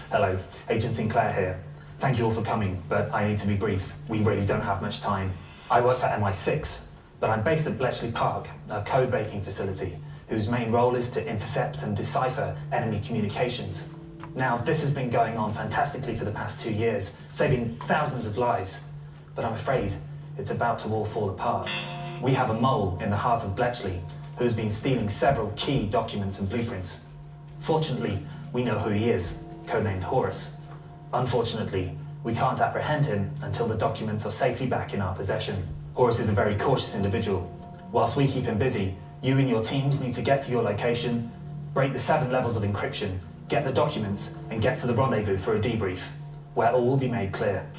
Hello, Agent Sinclair here. Thank you all for coming, but I need to be brief. We really don't have much time. I work for MI6, but I'm based at Bletchley Park, a code-breaking facility, whose main role is to intercept and decipher enemy communications. Now, this has been going on fantastically for the past 2 years, saving thousands of lives. But I'm afraid it's about to all fall apart. We have a mole in the heart of Bletchley who's been stealing several key documents and blueprints. Fortunately, we know who he is, codenamed Horus. Unfortunately, we can't apprehend him until the documents are safely back in our possession. Horus is a very cautious individual. Whilst we keep him busy, you and your teams need to get to your location, break the 7 levels of encryption, get the documents, and get to the rendezvous for a debrief, where all will be made clear.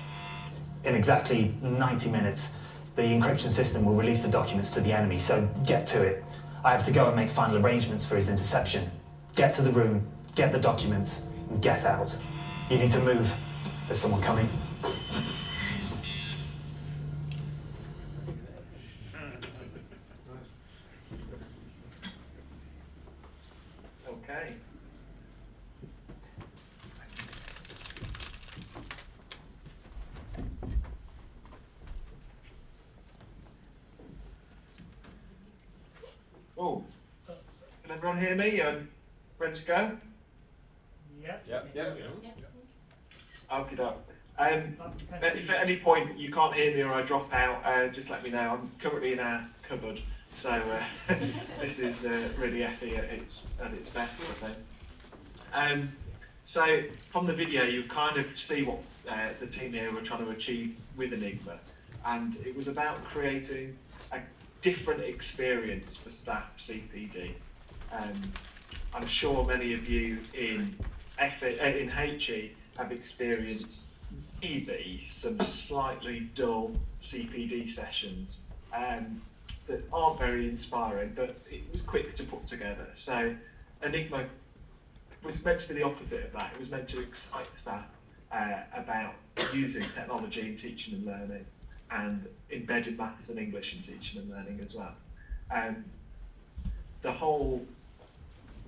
In exactly 90 minutes, the encryption system will release the documents to the enemy, so get to it. I have to go and make final arrangements for his interception. Get to the room, get the documents, and get out. You need to move. There's someone coming. Okay. Oh, can everyone hear me? Ready to go? Yep. Okay, doke. If at any point you can't hear me or I drop out, just let me know. I'm currently in our cupboard, so this is really effy at its best, I think. So from the video, you kind of see what the team here were trying to achieve with Enigma, and it was about creating a different experience for staff CPD. I'm sure many of you in HE have experienced maybe some slightly dull CPD sessions that aren't very inspiring, but it was quick to put together. So Enigma was meant to be the opposite of that. It was meant to excite staff about using technology in teaching and learning, and embedded maths and English in teaching and learning as well. The whole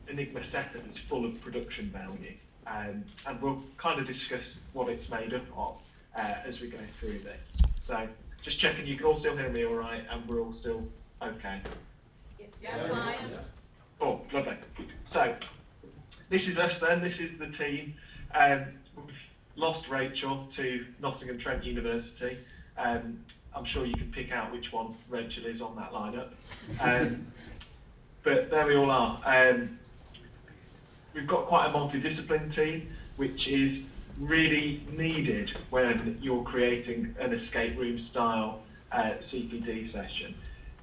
Enigma setup is full of production value, and we'll kind of discuss what it's made up of as we go through this. So just checking you can all still hear me all right, and we're all still okay. Yeah. Oh, lovely. So this is us then, this is the team. We've lost Rachel to Nottingham Trent University. I'm sure you can pick out which one Rachel is on that lineup. But there we all are. We've got quite a multidiscipline team, which is really needed when you're creating an escape room style CPD session.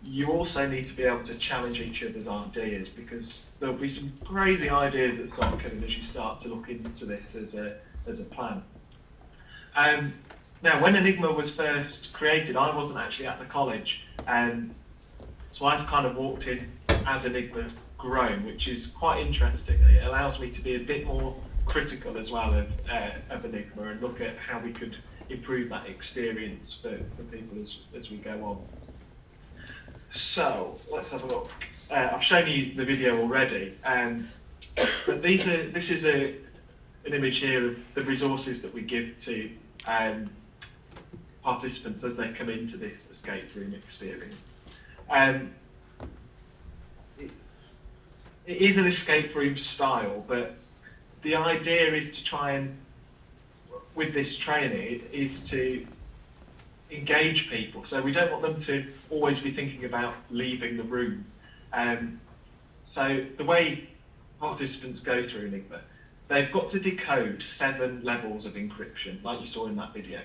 You also need to be able to challenge each other's ideas, because there'll be some crazy ideas that start coming as you start to look into this as a plan. Now, when Enigma was first created, I wasn't actually at the college, so I've kind of walked in as Enigma's grown, which is quite interesting. It allows me to be a bit more critical as well of Enigma and look at how we could improve that experience for people as we go on. So let's have a look. I've shown you the video already, but this is an image here of the resources that we give to participants as they come into this escape room experience. It is an escape room style, but the idea is to try and, with this training, is to engage people. So we don't want them to always be thinking about leaving the room. So the way participants go through Enigma, they've got to decode 7 levels of encryption, like you saw in that video.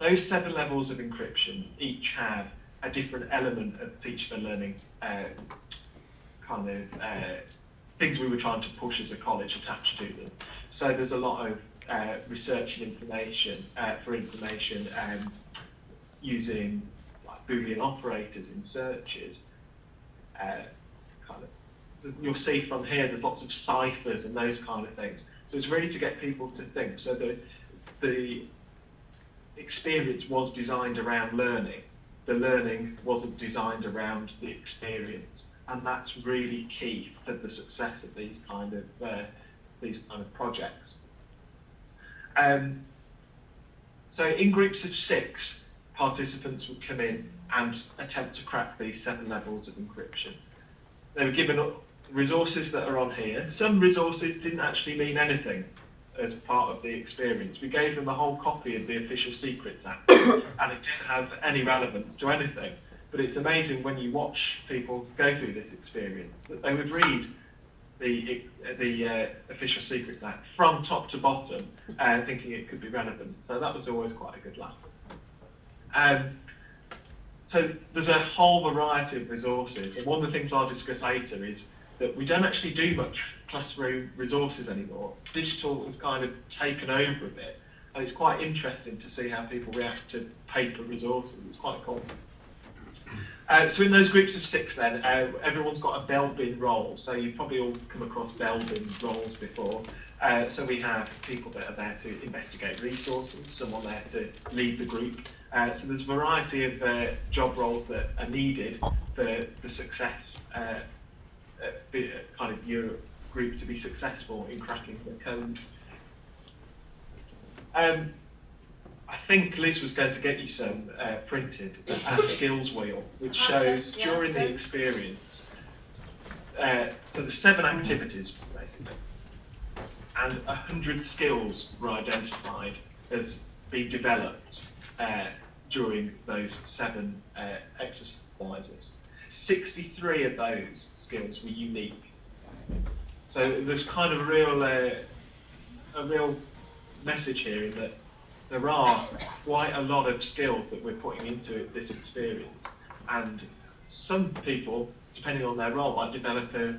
Those 7 levels of encryption each have a different element of teaching and learning things we were trying to push as a college attached to them. So there's a lot of research and information using like Boolean operators in searches. You'll see from here there's lots of ciphers and those kind of things. So it's really to get people to think. So the experience was designed around learning. The learning wasn't designed around the experience. And that's really key for the success of these kind of these kind of projects. So in groups of 6, participants would come in and attempt to crack these 7 levels of encryption. They were given resources that are on here. Some resources didn't actually mean anything as part of the experience. We gave them a whole copy of the Official Secrets Act, and it didn't have any relevance to anything. But it's amazing when you watch people go through this experience that they would read the Official Secrets Act from top to bottom, thinking it could be relevant. So that was always quite a good laugh. So there's a whole variety of resources, and one of the things I'll discuss later is that we don't actually do much classroom resources anymore. Digital has kind of taken over a bit, and it's quite interesting to see how people react to paper resources. It's quite cool. So in those groups of 6 then, everyone's got a bell bin role. So you've probably all come across bell bin roles before. So we have people that are there to investigate resources, someone there to lead the group. So there's a variety of job roles that are needed for the success, kind of your group to be successful in cracking the code. I think Liz was going to get you some printed, a skills wheel, which shows during the experience, so there's 7 activities basically, and 100 skills were identified as being developed during those 7 exercises. 63 of those skills were unique. So there's kind of a real message here in that there are quite a lot of skills that we're putting into this experience, and some people, depending on their role, might develop a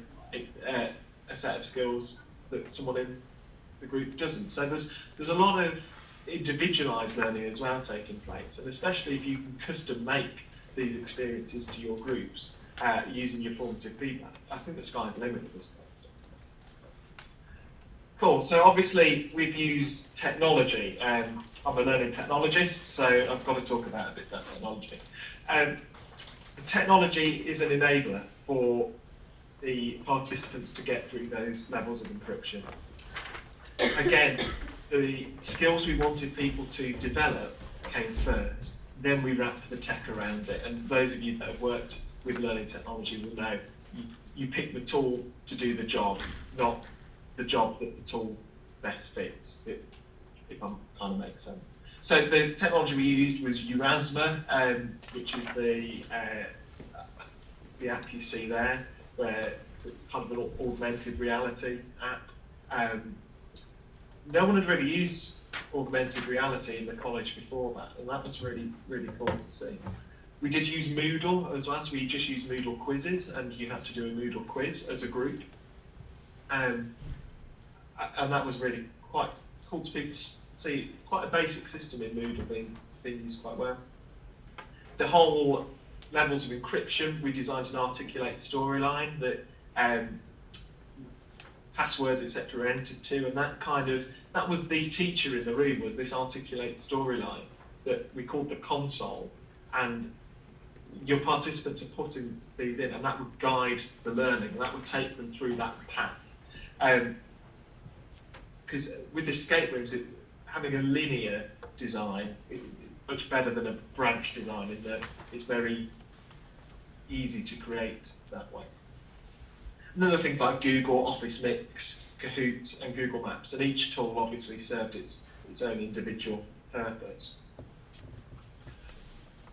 set of skills that someone in the group doesn't. So there's a lot of individualised learning as well taking place, and especially if you can custom make these experiences to your groups using your formative feedback, I think the sky's the limit at this point. Cool, so obviously we've used technology. I'm a learning technologist, so I've got to talk about a bit about technology. Technology is an enabler for the participants to get through those levels of encryption. Again, the skills we wanted people to develop came first, then we wrapped the tech around it, and those of you that have worked with learning technology will know you pick the tool to do the job, not the job that the tool best fits, if I'm kind of makes sense. So the technology we used was Erasma, which is the app you see there, where it's kind of an augmented reality app. No one had really used augmented reality in the college before that, and that was really, really cool to see. We did use Moodle as well, so we just used Moodle quizzes, and you had to do a Moodle quiz as a group. And that was really quite cool to people see, quite a basic system in Moodle being used quite well. The whole levels of encryption, we designed an articulate storyline that passwords, etc., are entered to, and that was the teacher in the room, was this articulate storyline that we called the console, and your participants are putting these in, and that would guide the learning, and that would take them through that path. Because with escape rooms, having a linear design is much better than a branch design, in that it's very easy to create that way. And other things like Google, Office Mix, Kahoot, and Google Maps, and each tool obviously served its own individual purpose.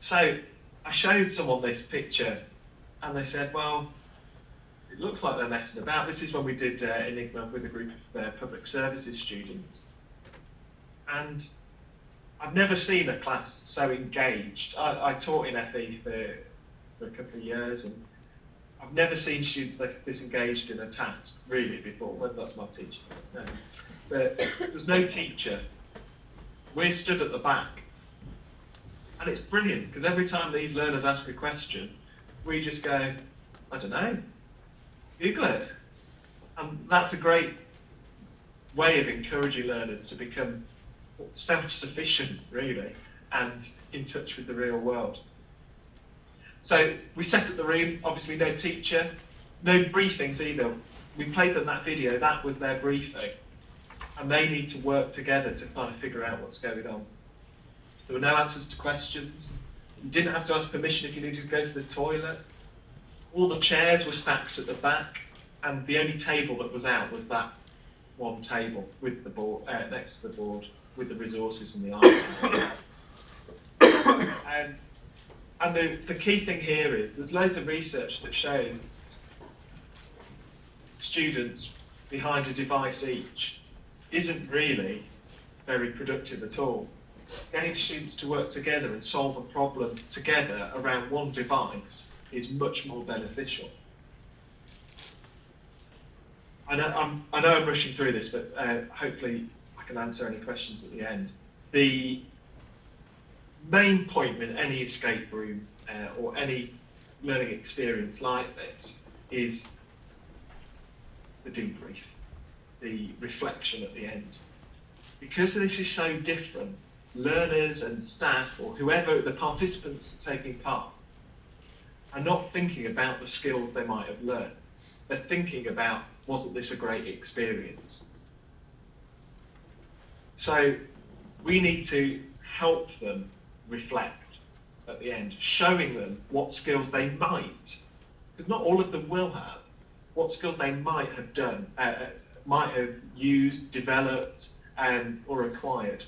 So I showed someone this picture, and they said, well, it looks like they're messing about. This is when we did Enigma with a group of public services students. And I've never seen a class so engaged. I taught in FE for a couple of years, and I've never seen students this engaged in a task, really, before, whether that's my teacher. No. But there's no teacher. We're stood at the back. And it's brilliant, because every time these learners ask a question, we just go, I don't know, Google it. And that's a great way of encouraging learners to become self-sufficient, really, and in touch with the real world. So we set up the room, obviously no teacher, no briefings either. we played them that video, that was their briefing. And they need to work together to kind of figure out what's going on. There were no answers to questions. You didn't have to ask permission if you needed to go to the toilet. All the chairs were stacked at the back, and the only table that was out was that one table with the board next to the board with the resources and the items. And the key thing here is there's loads of research that shows students behind a device each isn't really very productive at all. Getting students to work together and solve a problem together around one device is much more beneficial. I know I'm rushing through this, but hopefully I can answer any questions at the end. The main point with any escape room or any learning experience like this is the debrief, the reflection at the end. Because this is so different, learners and staff or whoever, the participants taking part, are not thinking about the skills they might have learned. They're thinking about, wasn't this a great experience? So we need to help them reflect at the end, showing them what skills they might, because not all of them will have, what skills they might have done, might have used, developed, or acquired.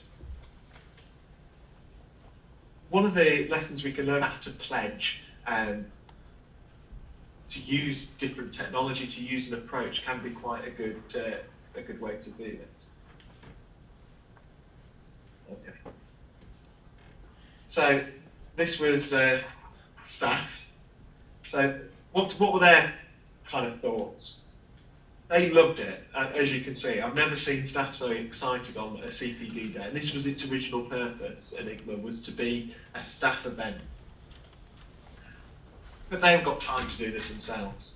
One of the lessons we can learn how to pledge to use different technology, to use an approach, can be quite a good way to do it. Okay. So this was staff. So what were their kind of thoughts? They loved it, as you can see. I've never seen staff so excited on a CPD day. And this was its original purpose, Enigma, was to be a staff event. But they haven't got time to do this themselves.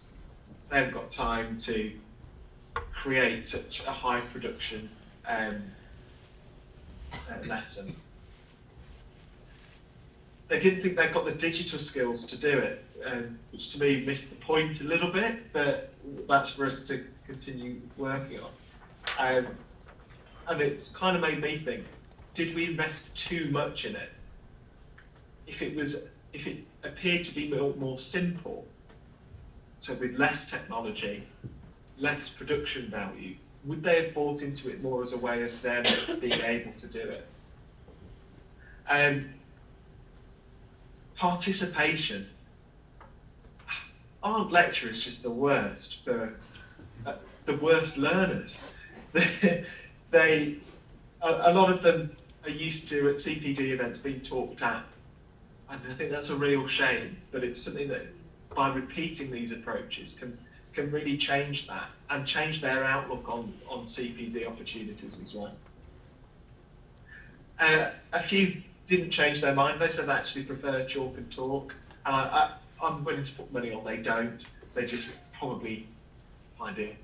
They haven't got time to create such a high production lesson. They didn't think they'd got the digital skills to do it, which to me missed the point a little bit, but that's for us to continue working on. And it's kind of made me think, did we invest too much in it? If it appeared to be more simple, so with less technology, less production value, would they have bought into it more as a way of them being able to do it? Participation. Our lecture is just the worst for the worst learners. A lot of them are used to at CPD events being talked at, and I think that's a real shame. But it's something that, by repeating these approaches, can really change that and change their outlook on CPD opportunities as well. A few didn't change their mind. They said they actually prefer chalk and talk, and I'm willing to put money on they don't. They just probably find it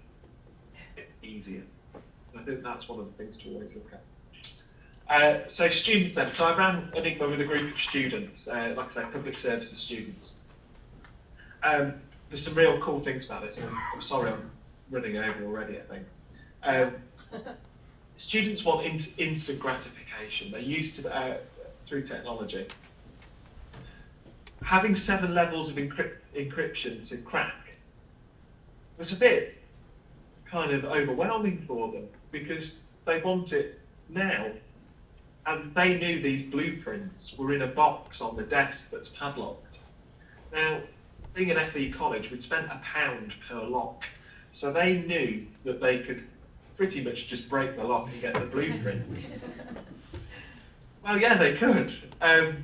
easier. I think that's one of the things to always look at. So students then. So I ran Enigma with a group of students, like I say, public services students. There's some real cool things about this, and I'm sorry I'm running over already, I think. Students want instant gratification. They're used to through technology. Having 7 levels of encryption to crack was a bit kind of overwhelming for them, because they want it now. And they knew these blueprints were in a box on the desk that's padlocked. Now, being an FE college, we'd spent £1 per lock. So they knew that they could pretty much just break the lock and get the blueprints. Well, yeah, they could. But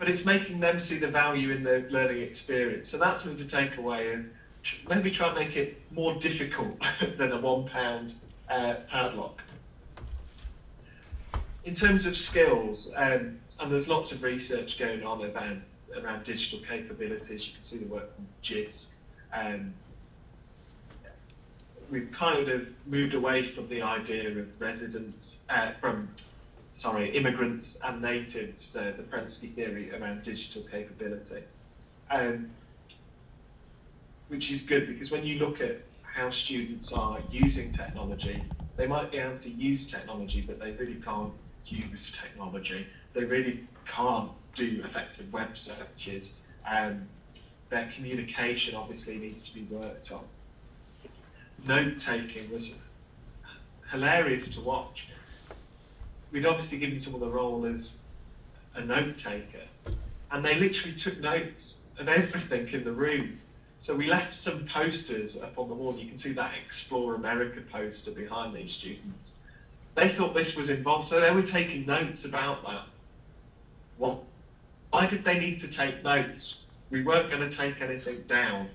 it's making them see the value in the learning experience. So that's something to take away, and maybe try and make it more difficult than a £1 padlock. In terms of skills, and there's lots of research going on around digital capabilities. You can see the work from JITS. We've kind of moved away from the idea of immigrants and natives, the Prensky theory around digital capability. which is good because when you look at how students are using technology, they might be able to use technology, but they really can't use technology. They really can't do effective web searches. Their communication obviously needs to be worked on. Note-taking was hilarious to watch. We'd obviously given someone the role as a note-taker, and they literally took notes of everything in the room. So we left some posters up on the wall. You can see that Explore America poster behind these students. They thought this was involved, so they were taking notes about that. Well, why did they need to take notes? We weren't going to take anything down.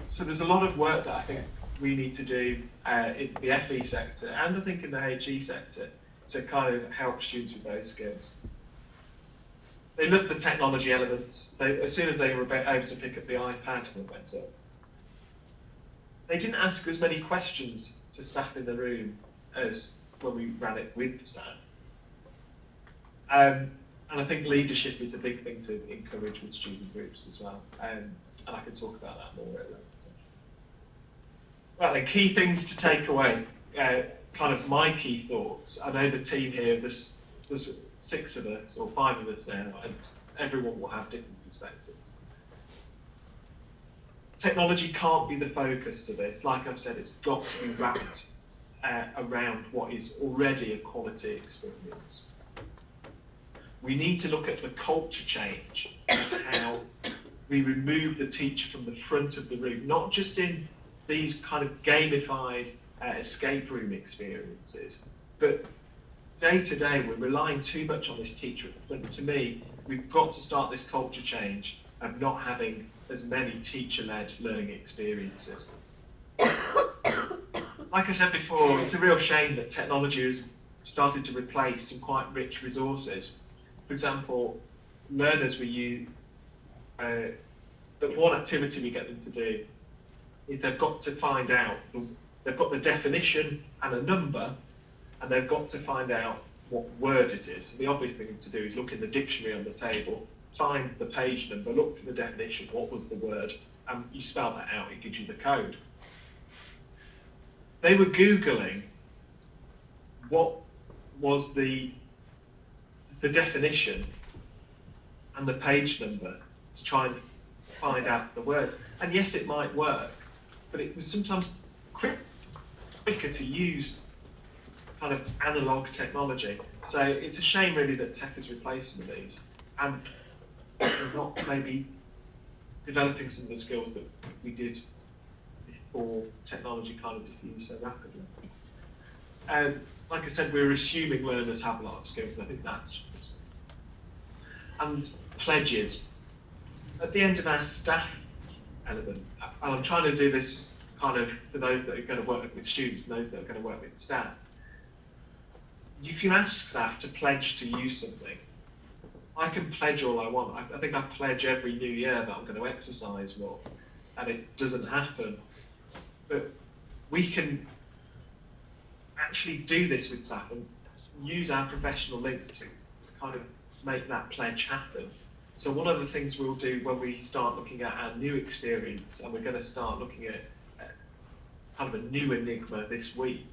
So there's a lot of work that I think we need to do in the FE sector and I think in the HE sector to kind of help students with those skills. They loved the technology elements. As soon as they were able to pick up the iPad and it went up, they didn't ask as many questions to staff in the room as when we ran it with staff. And I think leadership is a big thing to encourage with student groups as well. And I can talk about that more at a later time. Right, the key things to take away, kind of my key thoughts. I know the team here, there's 6 of us, or 5 of us now, and everyone will have different perspectives. Technology can't be the focus to this. Like I've said, it's got to be wrapped around what is already a quality experience. We need to look at the culture change, how we remove the teacher from the front of the room, not just in these kind of gamified escape room experiences, but day to day we're relying too much on this teacher at the front. To me, we've got to start this culture change of not having as many teacher-led learning experiences. Like I said before, it's a real shame that technology has started to replace some quite rich resources. For example, learners that one activity we get them to do is they've got to find out, they've got the definition and a number, and they've got to find out what word it is. So the obvious thing to do is look in the dictionary on the table, find the page number, look for the definition, what was the word, and you spell that out, it gives you the code. They were Googling what was the definition and the page number to try and find out the word. And yes, it might work, but it was sometimes quicker to use kind of analog technology. So it's a shame really that tech has replaced some of these and not maybe developing some of the skills that we did before technology kind of diffused so rapidly. Like I said, we're assuming learners have a lot of skills, and I think that's... And pledges. At the end of our staff element, and I'm trying to do this kind of for those that are going to work with students and those that are going to work with staff, you can ask staff to pledge to use something. I can pledge all I want. I think I pledge every new year that I'm going to exercise more, and it doesn't happen. But we can actually do this with staff and use our professional links to kind of make that pledge happen. So one of the things we'll do when we start looking at our new experience, and we're going to start looking at kind of a new Enigma this week,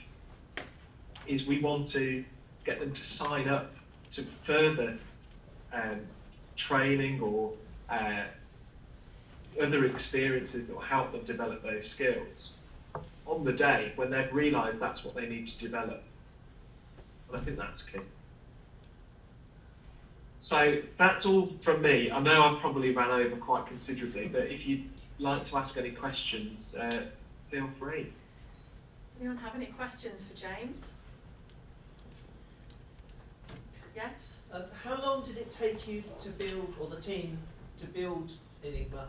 is we want to get them to sign up to further training or other experiences that will help them develop those skills on the day when they've realised that's what they need to develop. And I think that's key. So that's all from me. I know I've probably ran over quite considerably, but if you'd like to ask any questions, feel free. Does anyone have any questions for James? Yes? How long did it take you to build, or the team, to build Enigma?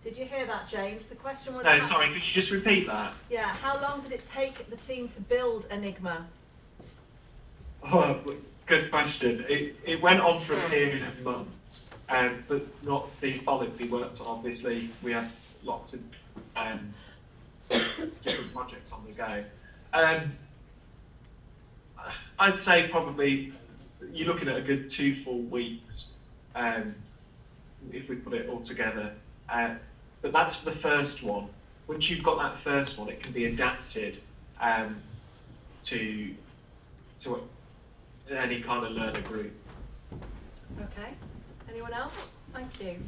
Did you hear that, James? The question was... No, sorry, could you just repeat that? Yeah, how long did it take the team to build Enigma? Oh, good question. It went on for a period of months, but not the solidly worked on. Obviously, we had lots of different projects on the go. I'd say probably you're looking at a good 2 full weeks if we put it all together But that's for the first one. Once you've got that first one, it can be adapted to any kind of learner group. Okay. Anyone else? Thank you.